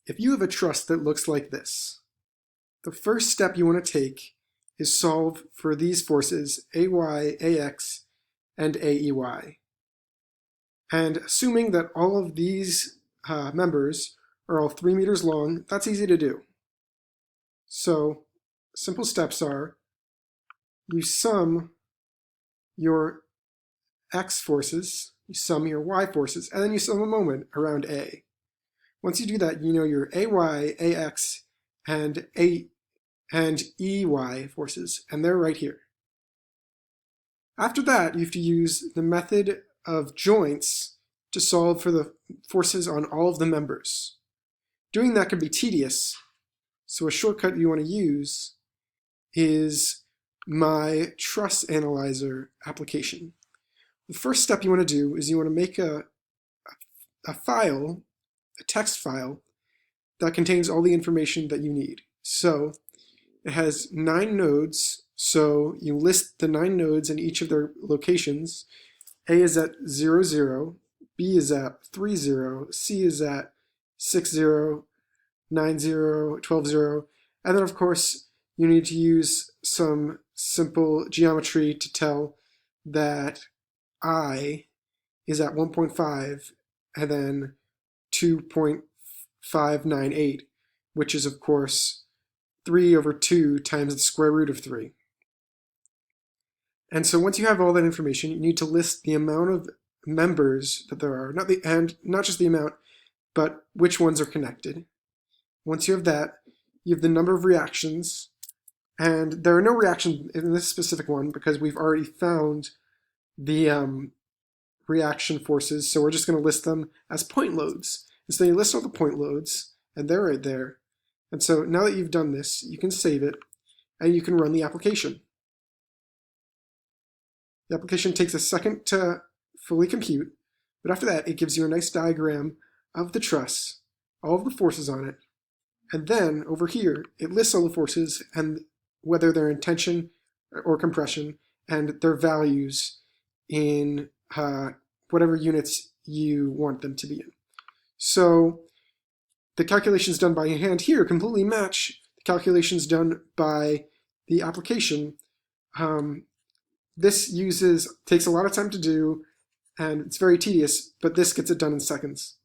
If you have a truss that looks like this, the first step you want to take is solve for these forces AY, AX, and AEY. And assuming that all of these members are all 3 meters long, that's easy to do. So simple steps are you sum your X forces, you sum your Y forces, and then you sum a moment around A. Once you do that, you know your AY, AX, and EY forces, and they're right here. After that, you have to use the method of joints to solve for the forces on all of the members. Doing that can be tedious, so a shortcut you want to use is my Truss Analyzer application. The first step you want to do is you want to make a file, a text file, that contains all the information that you need. So it has 9 nodes, so you list the 9 nodes in each of their locations. A is at 0, 0, B is at 3, 0, C is at 6, 0, 9, 0, 12, 0, and then of course you need to use some simple geometry to tell that I is at 1.5 and then 2.598, which is of course 3 over 2 times the square root of 3. And so once you have all that information, you need to list the amount of members that there are, not just the amount, but which ones are connected. Once you have that, you have the number of reactions, and there are no reactions in this specific one because we've already found the reaction forces, so we're just going to list them as point loads. And so you list all the point loads, and they're right there. And so now that you've done this, you can save it, and you can run the application. The application takes a second to fully compute, but after that, it gives you a nice diagram of the truss, all of the forces on it, and then over here, it lists all the forces and whether they're in tension or compression, and their values in whatever units you want them to be in. So the calculations done by hand here completely match the calculations done by the application. This takes a lot of time to do, and it's very tedious, but this gets it done in seconds.